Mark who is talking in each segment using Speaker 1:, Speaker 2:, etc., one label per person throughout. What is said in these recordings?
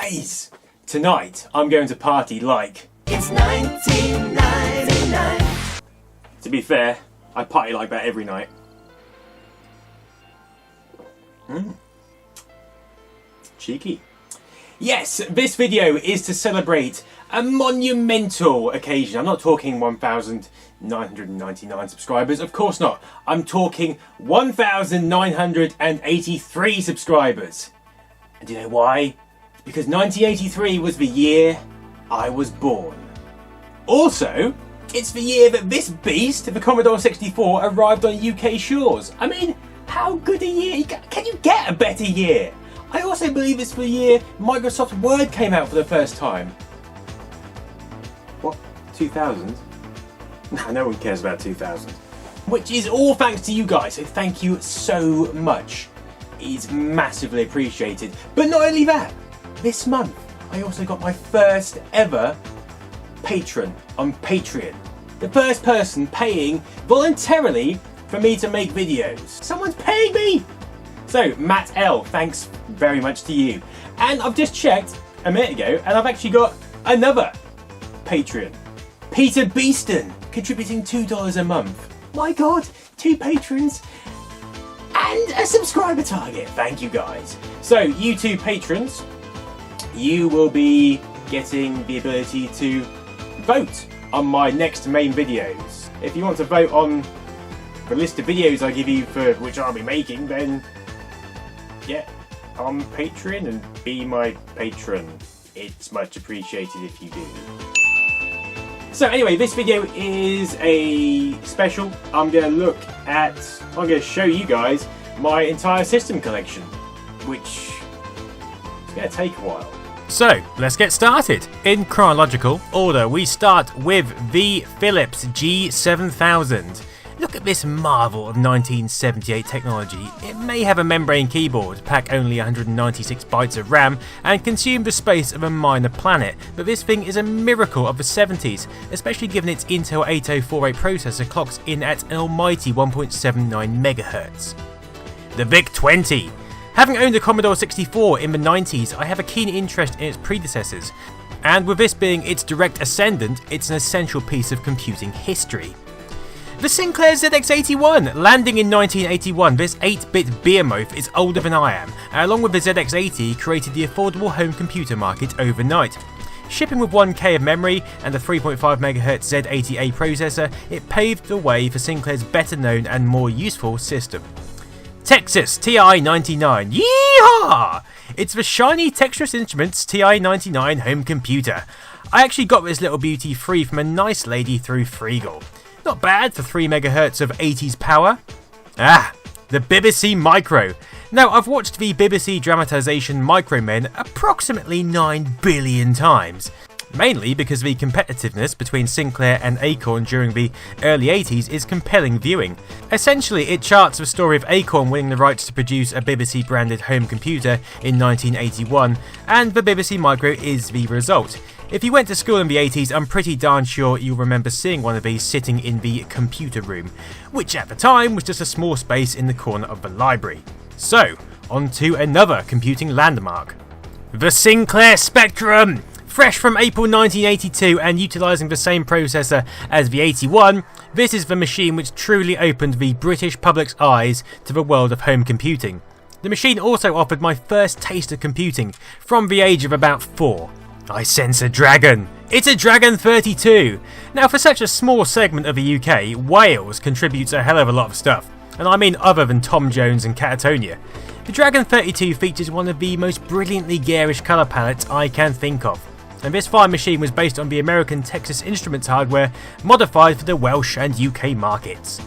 Speaker 1: Guys, tonight I'm going to party like
Speaker 2: it's 1999.
Speaker 1: To be fair, I party like that every night. Cheeky. Yes, this video is to celebrate a monumental occasion. I'm not talking 1,999 subscribers, of course not. I'm talking 1,983 subscribers. And do you know why? Because 1983 was the year I was born. Also, it's the year that this beast, the Commodore 64, arrived on UK shores. I mean, how good a year? Can you get a better year? I also believe it's the year Microsoft Word came out for the first time. What? 2000? No one cares about 2000. Which is all thanks to you guys, so thank you so much. It's massively appreciated. But not only that, this month I also got my first ever patron on Patreon. The first person paying voluntarily for me to make videos. Someone's paying me! So, Matt L, thanks very much to you. And I've just checked a minute ago and I've actually got another Patreon. Peter Beeston, contributing $2 a month. My God, 2 patrons and a subscriber target. Thank you guys. So, you 2 patrons, you will be getting the ability to vote on my next main videos. If you want to vote on the list of videos I give you for which I'll be making, then get on Patreon and be my patron. It's much appreciated if you do. So anyway, this video is a special. I'm going to show you guys my entire system collection, which is going to take a while.
Speaker 3: So, let's get started. In chronological order, we start with the Philips G7000. Look at this marvel of 1978 technology. It may have a membrane keyboard, pack only 196 bytes of RAM, and consume the space of a minor planet, but this thing is a miracle of the 70s, especially given its Intel 8048 processor clocks in at an almighty 1.79 MHz. The VIC-20. Having owned a Commodore 64 in the 90s, I have a keen interest in its predecessors, and with this being its direct ascendant, it's an essential piece of computing history. The Sinclair Zx81, landing in 1981, this 8-bit behemoth is older than I am, and along with the ZX80 created the affordable home computer market overnight. Shipping with 1K of memory and a 3.5 MHz Z80A processor, it paved the way for Sinclair's better known and more useful system. Texas TI-99, yeehaw! It's the shiny Texas Instruments TI-99 home computer. I actually got this little beauty free from a nice lady through Freegal. Not bad for 3 MHz of 80s power. The BBC Micro. Now, I've watched the BBC dramatisation Micromen approximately 9 billion times. Mainly because the competitiveness between Sinclair and Acorn during the early 80s is compelling viewing. Essentially, it charts the story of Acorn winning the rights to produce a BBC branded home computer in 1981, and the BBC Micro is the result. If you went to school in the 80s, I'm pretty darn sure you'll remember seeing one of these sitting in the computer room, which at the time was just a small space in the corner of the library. So, on to another computing landmark. The Sinclair Spectrum! Fresh from April 1982 and utilising the same processor as the 81, this is the machine which truly opened the British public's eyes to the world of home computing. The machine also offered my first taste of computing, from the age of about 4. I sense a dragon. It's a Dragon 32. Now, for such a small segment of the UK, Wales contributes a hell of a lot of stuff, and I mean other than Tom Jones and Catatonia. The Dragon 32 features one of the most brilliantly garish colour palettes I can think of, and this fine machine was based on the American Texas Instruments hardware modified for the Welsh and UK markets.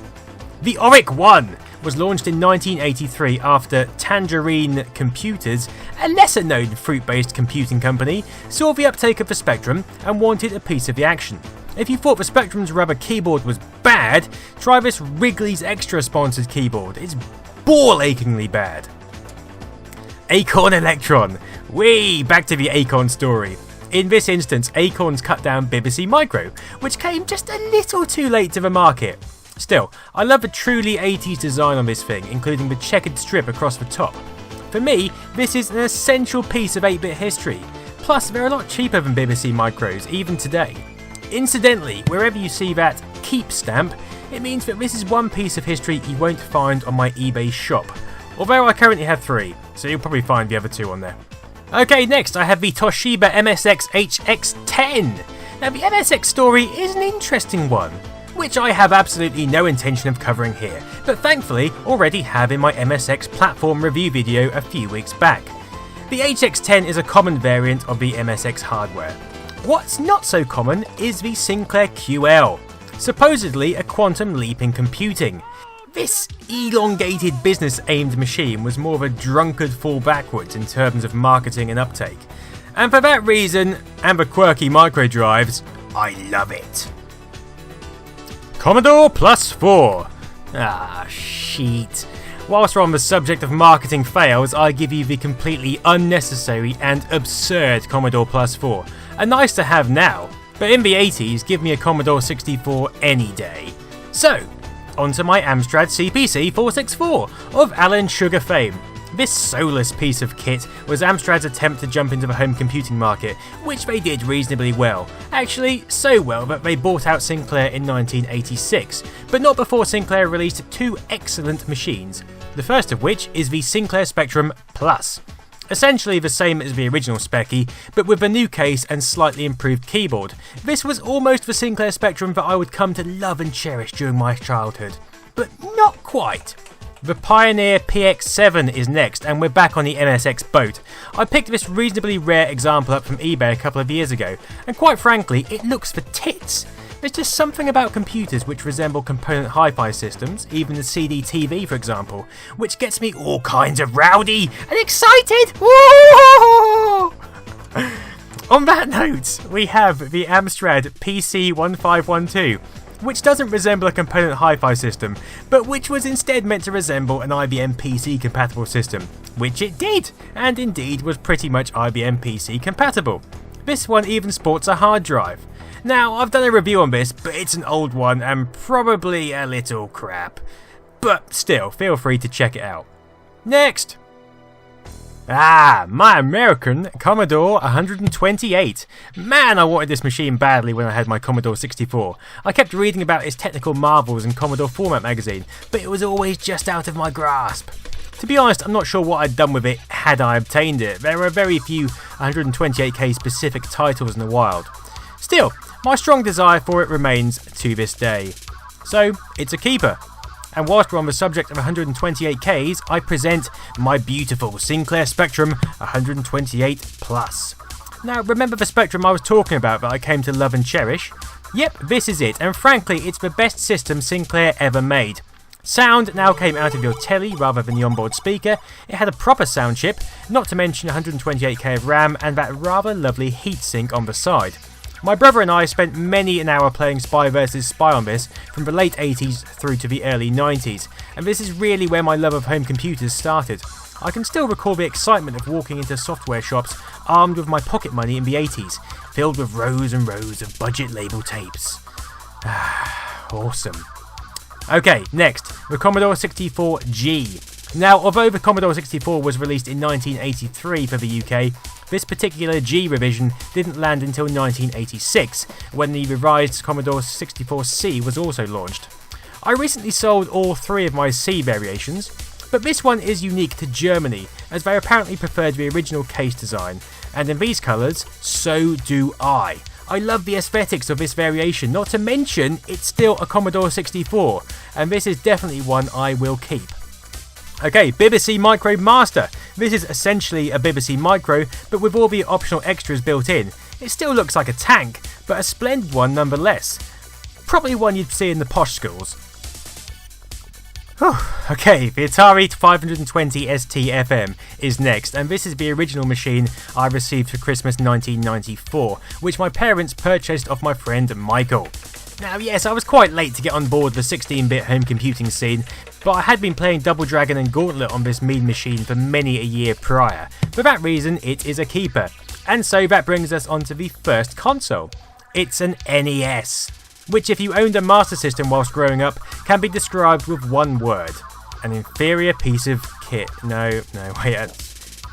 Speaker 3: The Auric 1 was launched in 1983 after Tangerine Computers, a lesser known fruit-based computing company, saw the uptake of the Spectrum and wanted a piece of the action. If you thought the Spectrum's rubber keyboard was bad, try this Wrigley's Extra sponsored keyboard. It's ball-achingly bad. Acorn Electron. Whee! Back to the Acorn story. In this instance, Acorn's cut down BBC Micro, which came just a little too late to the market. Still, I love the truly 80s design on this thing, including the checkered strip across the top. For me, this is an essential piece of 8-bit history. Plus, they're a lot cheaper than BBC Micros, even today. Incidentally, wherever you see that keep stamp, it means that this is one piece of history you won't find on my eBay shop. Although I currently have 3, so you'll probably find the other 2 on there. Okay, next I have the Toshiba Msx H X10. Now the MSX story is an interesting one, which I have absolutely no intention of covering here, but thankfully already have in my MSX platform review video a few weeks back. The HX10 is a common variant of the MSX hardware. What's not so common is the Sinclair QL, supposedly a quantum leap in computing. This elongated business-aimed machine was more of a drunkard fall backwards in terms of marketing and uptake. And for that reason, and the quirky micro drives, I love it. Commodore Plus 4. Ah, shit. Whilst we're on the subject of marketing fails, I give you the completely unnecessary and absurd Commodore Plus 4. A nice to have now, but in the 80s, give me a Commodore 64 any day. So, onto my Amstrad Cpc 464 of Alan Sugar fame. This soulless piece of kit was Amstrad's attempt to jump into the home computing market, which they did reasonably well. Actually, so well that they bought out Sinclair in 1986, but not before Sinclair released 2 excellent machines, the first of which is the Sinclair Spectrum Plus. Essentially the same as the original Speccy, but with a new case and slightly improved keyboard. This was almost the Sinclair Spectrum that I would come to love and cherish during my childhood, but not quite. The Pioneer PX7 is next, and we're back on the MSX boat. I picked this reasonably rare example up from eBay a couple of years ago, and quite frankly, it looks for tits. There's just something about computers which resemble component hi-fi systems, even the CD-TV for example, which gets me all kinds of rowdy and excited! Woo! On that note, we have the Amstrad PC1512, which doesn't resemble a component hi-fi system, but which was instead meant to resemble an IBM PC compatible system, which it did, and indeed was pretty much IBM PC compatible. This one even sports a hard drive. Now, I've done a review on this, but it's an old one and probably a little crap. But still, feel free to check it out. Next! My American Commodore 128. Man, I wanted this machine badly when I had my Commodore 64. I kept reading about its technical marvels in Commodore Format magazine, but it was always just out of my grasp. To be honest, I'm not sure what I'd done with it had I obtained it. There are very few 128K specific titles in the wild. Still, my strong desire for it remains to this day. So, it's a keeper. And whilst we're on the subject of 128Ks, I present my beautiful Sinclair Spectrum 128 Plus. Now, remember the Spectrum I was talking about that I came to love and cherish? Yep, this is it, and frankly, it's the best system Sinclair ever made. Sound now came out of your telly rather than the onboard speaker, it had a proper sound chip, not to mention 128K of RAM and that rather lovely heatsink on the side. My brother and I spent many an hour playing Spy vs Spy on this from the late 80s through to the early 90s, and this is really where my love of home computers started. I can still recall the excitement of walking into software shops armed with my pocket money in the 80s, filled with rows and rows of budget label tapes. Awesome. Okay, next, the Commodore 64G. Now, although the Commodore 64 was released in 1983 for the UK, this particular G revision didn't land until 1986, when the revised Commodore 64C was also launched. I recently sold all 3 of my C variations, but this one is unique to Germany, as they apparently preferred the original case design, and in these colours, so do I. I love the aesthetics of this variation, not to mention it's still a Commodore 64, and this is definitely one I will keep. Okay, BBC Micro Master. This is essentially a BBC Micro, but with all the optional extras built in. It still looks like a tank, but a splendid one nonetheless. Probably one you'd see in the posh schools. Okay, the Atari 520 ST-FM is next, and this is the original machine I received for Christmas 1994, which my parents purchased off my friend Michael. Now yes, I was quite late to get on board the 16-bit home computing scene, but I had been playing Double Dragon and Gauntlet on this mean machine for many a year prior. For that reason, it is a keeper. And so that brings us on to the first console. It's an NES, which if you owned a Master System whilst growing up, can be described with one word. An inferior piece of kit. No, wait,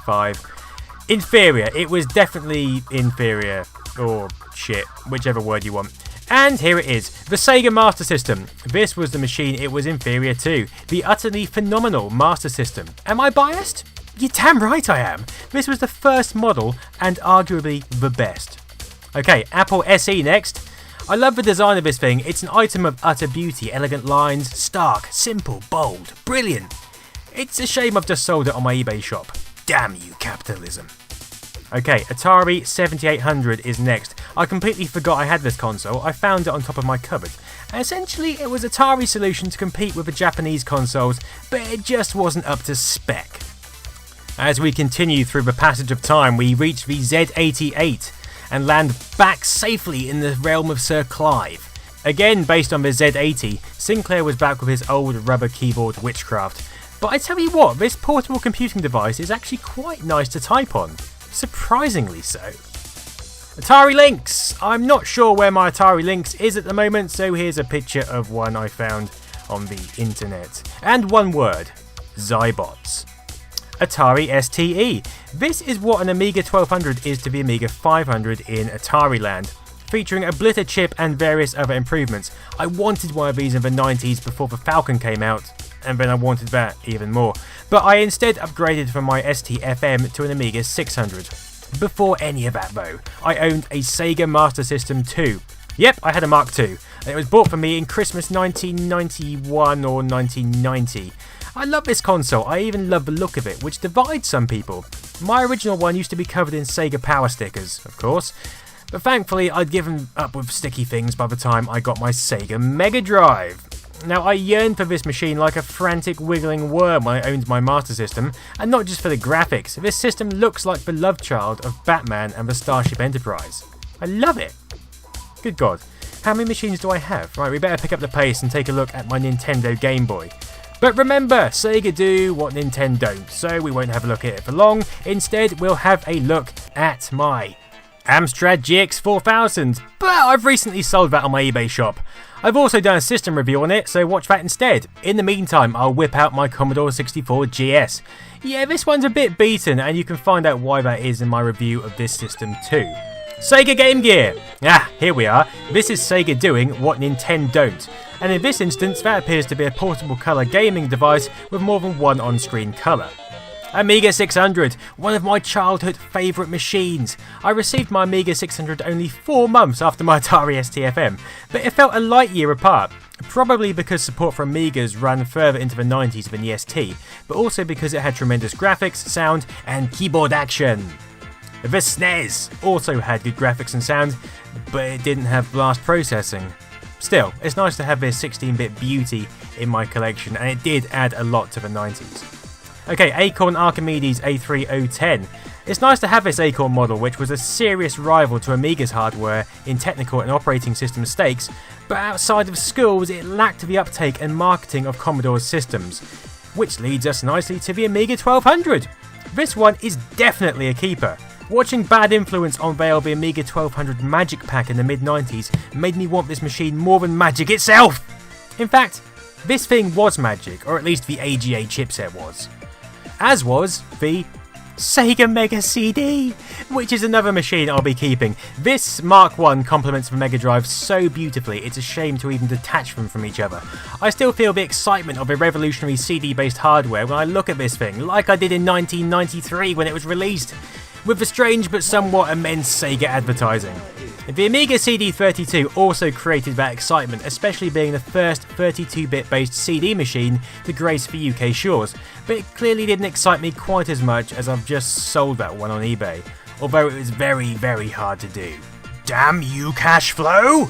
Speaker 3: 5. Inferior. It was definitely inferior. Or shit, whichever word you want. And here it is, the Sega Master System. This was the machine it was inferior to, the utterly phenomenal Master System. Am I biased? You're damn right I am. This was the first model and arguably the best. Okay, Apple SE next. I love the design of this thing. It's an item of utter beauty, elegant lines, stark, simple, bold, brilliant. It's a shame I've just sold it on my eBay shop. Damn you, capitalism. Okay, Atari 7800 is next. I completely forgot I had this console. I found it on top of my cupboard. And essentially, it was Atari's solution to compete with the Japanese consoles, but it just wasn't up to spec. As we continue through the passage of time, we reach the Z88 and land back safely in the realm of Sir Clive. Again, based on the Z80, Sinclair was back with his old rubber keyboard witchcraft. But I tell you what, this portable computing device is actually quite nice to type on. Surprisingly so. Atari Lynx! I'm not sure where my Atari Lynx is at the moment, so here's a picture of one I found on the internet. And one word, Zybots. Atari STE. This is what an Amiga 1200 is to the Amiga 500 in Atari land, featuring a blitter chip and various other improvements. I wanted one of these in the 90s before the Falcon came out, and then I wanted that even more. But I instead upgraded from my ST-FM to an Amiga 600. Before any of that though, I owned a Sega Master System 2. Yep, I had a Mark II, and it was bought for me in Christmas 1991 or 1990. I love this console, I even love the look of it, which divides some people. My original one used to be covered in Sega Power stickers, of course, but thankfully I'd given up with sticky things by the time I got my Sega Mega Drive. Now, I yearned for this machine like a frantic wiggling worm when I owned my Master System, and not just for the graphics. This system looks like the love child of Batman and the Starship Enterprise. I love it. Good God, how many machines do I have? Right, we better pick up the pace and take a look at my Nintendo Game Boy. But remember, Sega do what Nintendo don't, so we won't have a look at it for long. Instead, we'll have a look at my Amstrad GX4000, but I've recently sold that on my eBay shop. I've also done a system review on it, so watch that instead. In the meantime, I'll whip out my Commodore 64 GS. Yeah, this one's a bit beaten, and you can find out why that is in my review of this system too. Sega Game Gear! Here we are. This is Sega doing what Nintendo don't. And in this instance, that appears to be a portable colour gaming device with more than one on-screen colour. Amiga 600, one of my childhood favourite machines. I received my Amiga 600 only 4 months after my Atari ST-FM, but it felt a light year apart. Probably because support for Amigas ran further into the 90s than the ST, but also because it had tremendous graphics, sound and keyboard action. The SNES also had good graphics and sound, but it didn't have blast processing. Still, it's nice to have this 16-bit beauty in my collection, and it did add a lot to the 90s. Okay, Acorn Archimedes A3010. It's nice to have this Acorn model, which was a serious rival to Amiga's hardware in technical and operating system stakes, but outside of schools it lacked the uptake and marketing of Commodore's systems. Which leads us nicely to the Amiga 1200. This one is definitely a keeper. Watching Bad Influence unveil the Amiga 1200 Magic Pack in the mid-90s made me want this machine more than Magic itself! In fact, this thing was Magic, or at least the AGA chipset was. As was the Sega Mega CD, which is another machine I'll be keeping. This Mark I complements the Mega Drive so beautifully, it's a shame to even detach them from each other. I still feel the excitement of a revolutionary CD-based hardware when I look at this thing, like I did in 1993 when it was released, with the strange but somewhat immense Sega advertising. The Amiga Cd32 also created that excitement, especially being the first 32-bit based CD machine to grace the UK shores, but it clearly didn't excite me quite as much as I've just sold that one on eBay, although it was very, very hard to do. Damn you, cash flow!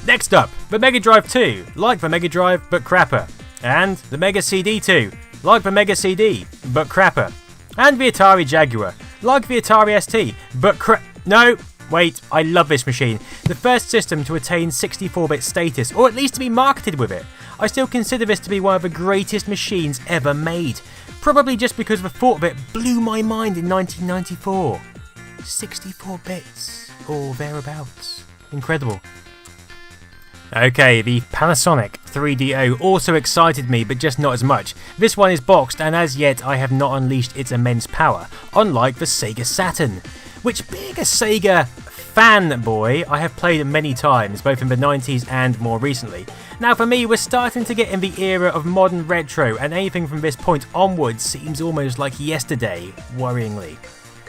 Speaker 3: Next up, the Mega Drive 2, like the Mega Drive but crapper, and the Mega CD2, like the Mega CD but crapper, and the Atari Jaguar, like the Atari ST, but no! Wait, I love this machine. The first system to attain 64-bit status, or at least to be marketed with it. I still consider this to be one of the greatest machines ever made. Probably just because the thought of it blew my mind in 1994. 64 bits, or thereabouts. Incredible. Okay, the Panasonic Cd3200 also excited me, but just not as much. This one is boxed, and as yet I have not unleashed its immense power, unlike the Sega Saturn, which, being a Sega fanboy, I have played many times, both in the 90s and more recently. Now for me, we're starting to get in the era of modern retro, and anything from this point onwards seems almost like yesterday, worryingly.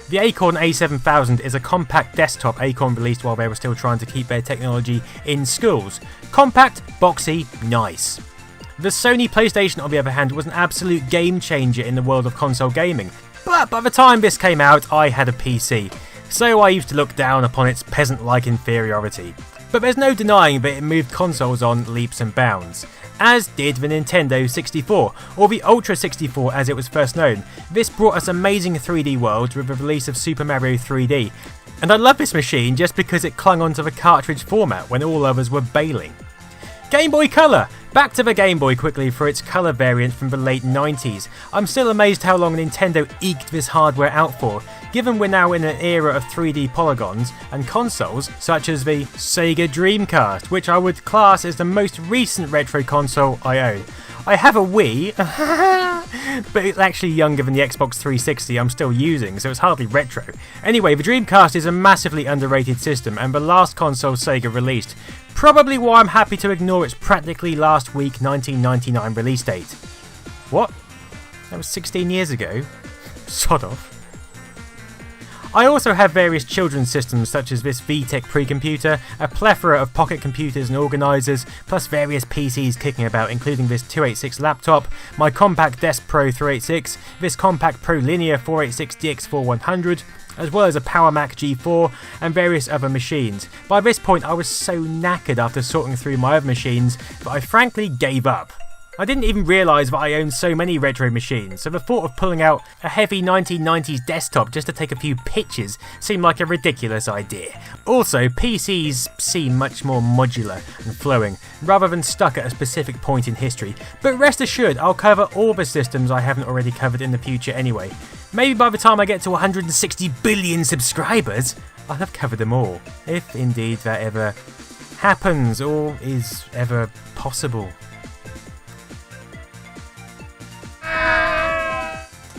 Speaker 3: The Acorn A7000 is a compact desktop Acorn released while they were still trying to keep their technology in schools. Compact, boxy, nice. The Sony Playstation, on the other hand, was an absolute game changer in the world of console gaming, but by the time this came out, I had a PC, so I used to look down upon its peasant-like inferiority. But there's no denying that it moved consoles on leaps and bounds, as did the Nintendo 64, or the Ultra 64 as it was first known. This brought us amazing 3D worlds with the release of Super Mario 3D, and I love this machine just because it clung onto the cartridge format when all others were bailing. Game Boy Color! Back to the Game Boy quickly for its colour variant from the late 90s. I'm still amazed how long Nintendo eked this hardware out for, given we're now in an era of 3D polygons and consoles such as the Sega Dreamcast, which I would class as the most recent retro console I own. I have a Wii, but it's actually younger than the Xbox 360 I'm still using, so it's hardly retro. Anyway, the Dreamcast is a massively underrated system and the last console Sega released, probably why I'm happy to ignore its practically last week 1999 release date. What? That was 16 years ago? Sod off. I also have various children's systems such as this VTech pre-computer, a plethora of pocket computers and organisers, plus various PCs kicking about, including this 286 laptop, my Compact Desk Pro 386, this Compact Pro Linear 486DX4100, as well as a Power Mac G4 and various other machines. By this point I was so knackered after sorting through my other machines that I frankly gave up. I didn't even realise that I owned so many retro machines, so the thought of pulling out a heavy 1990s desktop just to take a few pictures seemed like a ridiculous idea. Also, PCs seem much more modular and flowing, rather than stuck at a specific point in history, but rest assured I'll cover all the systems I haven't already covered in the future anyway. Maybe by the time I get to 160 billion subscribers, I'll have covered them all, if indeed that ever happens or is ever possible.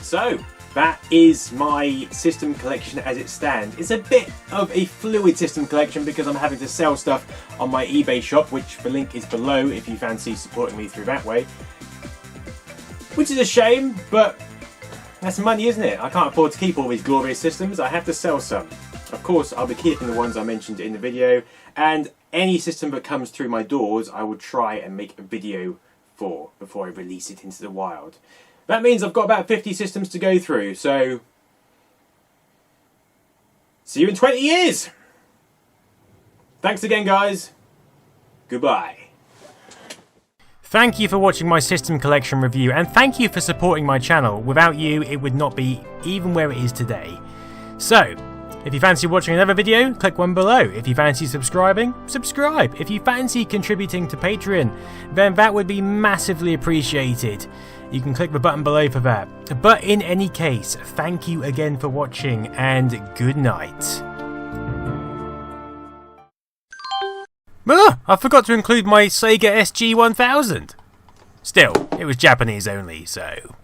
Speaker 1: So, that is my system collection as it stands. It's a bit of a fluid system collection because I'm having to sell stuff on my eBay shop, which the link is below if you fancy supporting me through that way. Which is a shame, but that's money, isn't it? I can't afford to keep all these glorious systems, I have to sell some. Of course, I'll be keeping the ones I mentioned in the video, and any system that comes through my doors I will try and make a video for before I release it into the wild. That means I've got about 50 systems to go through, so see you in 20 years! Thanks again, guys. Goodbye.
Speaker 3: Thank you for watching my system collection review, and thank you for supporting my channel. Without you, it would not be even where it is today. So, if you fancy watching another video, click one below. If you fancy subscribing, subscribe. If you fancy contributing to Patreon, then that would be massively appreciated. You can click the button below for that. But in any case, thank you again for watching, and good night. I forgot to include my Sega SG1000. Still, it was Japanese only, so...